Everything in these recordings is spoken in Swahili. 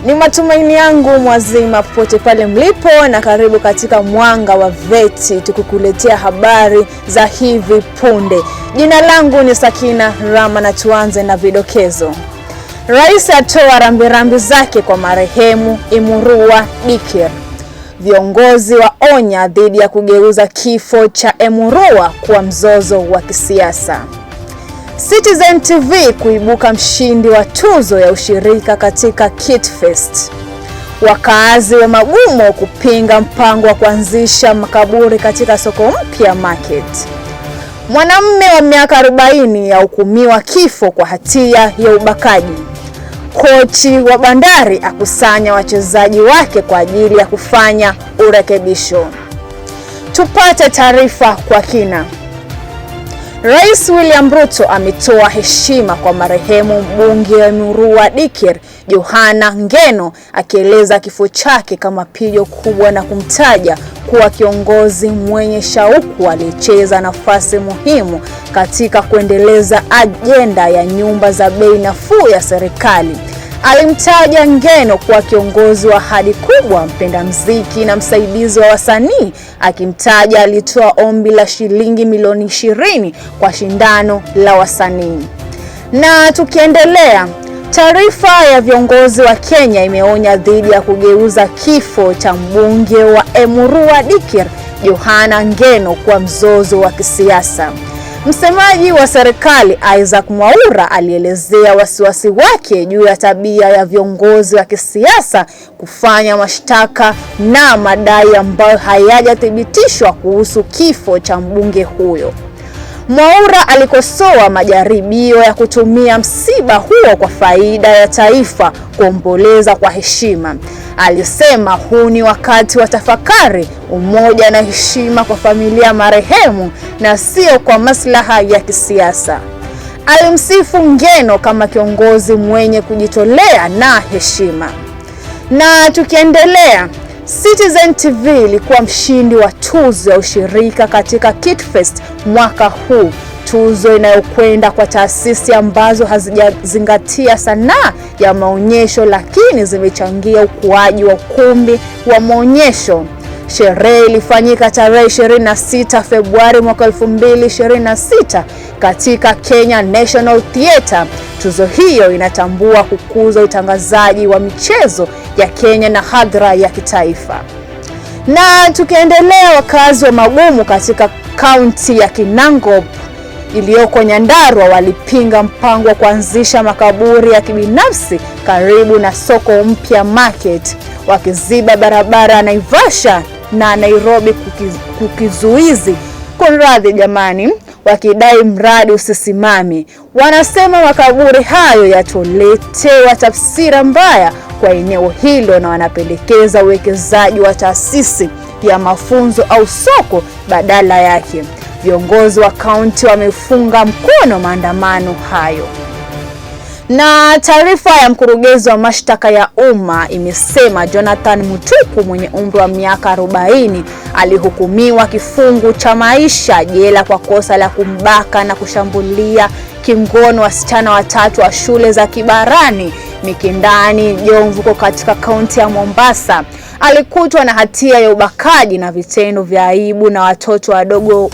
Ni matumaini yangu mwazima popote pale mlipo, na karibu katika Mwanga wa Veti tukukuletea habari za hivi punde. Jina langu ni Sakina Rama na tuanze na vidokezo. Rais atoa rambirambi zake kwa marehemu Emurua Dikir. Viongozi waonya dhidi ya kugeuza kifo cha Emurua kuwa mzozo wa kisiasa. Citizen TV kuibuka mshindi wa tuzo ya ushirika katika Kit Fest. Wakaazi wa Magumo kupinga mpango wa kuanzisha makaburi katika soko mpya market. Mwanamume wa miaka 40 yahukumiwa kifo kwa hatia ya ubakaji. Kochi wa Bandari akusanya wachezaji wake kwa ajili ya kufanya urekebisho. Tupate taarifa kwa kina. Rais William Ruto ametoa heshima kwa marehemu mbunge wa Emurua Dikir, Johana Ngeno, akieleza kifo chake kama pigo kubwa na kumtaja kuwa kiongozi mwenye shauku aliyecheza nafasi muhimu katika kuendeleza ajenda ya nyumba za bei nafuu ya serikali. Alimtaja Ngeno kuwa kiongozi wa ahadi kubwa, mpenda muziki na msaidizi wa wasanii, akimtaja alitoa ombi la shilingi milioni 20 kwa shindano la wasanii. Na tukiendelea, taarifa ya viongozi wa Kenya imeonya dhidi ya kugeuza kifo cha mbunge wa Emurua Dikir, Johana Ngeno, kwa mzozo wa kisiasa. Msemaji wa serikali Isaac Mwaura alielezea wasiwasi wake juu ya tabia ya viongozi wa kisiasa kufanya mashtaka na madai ambayo hayajathibitishwa kuhusu kifo cha mbunge huyo. Mwaura alikosoa majaribio ya kutumia msiba huo kwa faida ya taifa kuomboleza kwa heshima. Alisema huu ni wakati wa tafakari, umoja na heshima kwa familia marehemu na sio kwa maslaha ya kisiasa. Alimsifu Ngeno kama kiongozi mwenye kujitolea na heshima. Na tukiendelea, Citizen TV ilikuwa mshindi wa tuzo ya ushirika katika Kit Fest mwaka huu, tuzo inayokwenda kwa taasisi ambazo hazijazingatia sanaa ya maonyesho lakini zimechangia ukuaji wa ukumbi wa maonyesho. Sherehe ilifanyika tarehe 26 Februari mwaka 2026 katika Kenya National Theatre. Tuzo hiyo inatambua kukuza utangazaji wa michezo ya Kenya na hadhira ya kitaifa. Na tukiendelea, wakazi wa Magumo katika kaunti ya Kinangop iliyoko Nyandarua walipinga mpango wa kuanzisha makaburi ya kibinafsi karibu na soko mpya market, wakiziba barabara ya Naivasha na Nairobi kukizuizi. Kunradhi jamani, wakidai mradi usisimame. Wanasema makaburi hayo yatoletewa tafsira mbaya kwa eneo hilo na wanapendekeza uwekezaji wa taasisi ya mafunzo au soko badala yake. Viongozi wa kaunti wamefunga mkono maandamano hayo. Na taarifa ya mkurugenzi wa mashtaka ya umma imesema Jonathan Mutuku mwenye umri wa miaka 40 alihukumiwa kifungu cha maisha jela kwa kosa la kumbaka na kushambulia kingono wasichana watatu wa shule za Kibarani Mikindani Jomvu katika kaunti ya Mombasa. Alikutwa na hatia ya ubakaji na vitendo vya aibu na watoto wadogo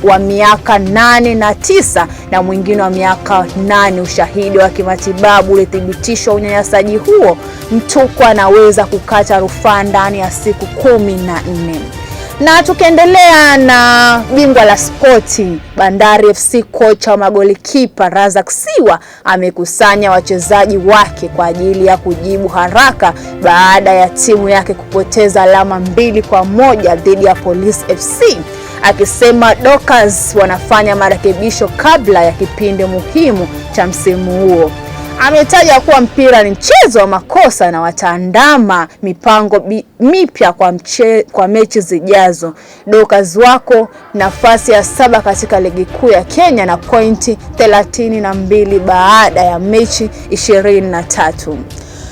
wa miaka 8 na 9 na mwingine wa miaka 8. Ushahidi wa kimatibabu ulithibitishwa unyanyasaji huo. Mtuku anaweza kukata rufaa ndani ya siku 14. Na tukiendelea na bingwa la spoti, Bandari FC, kocha wa magolikipa Razak Siwa amekusanya wachezaji wake kwa ajili ya kujibu haraka baada ya timu yake kupoteza alama 2-1 dhidi ya Police FC, akisema Dockers wanafanya marekebisho kabla ya kipindi muhimu cha msimu huo. Ametaja kuwa mpira ni mchezo wa makosa na wataandama mipango mipya kwa mechi zijazo. Dockers wako nafasi ya 7 katika ligi kuu ya Kenya na pointi 32 baada ya mechi 23.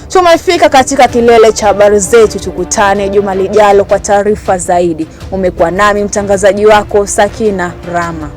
Tumefika katika kilele cha habari zetu. Tukutane juma lijalo kwa taarifa zaidi. Umekuwa nami mtangazaji wako Sakina Rama.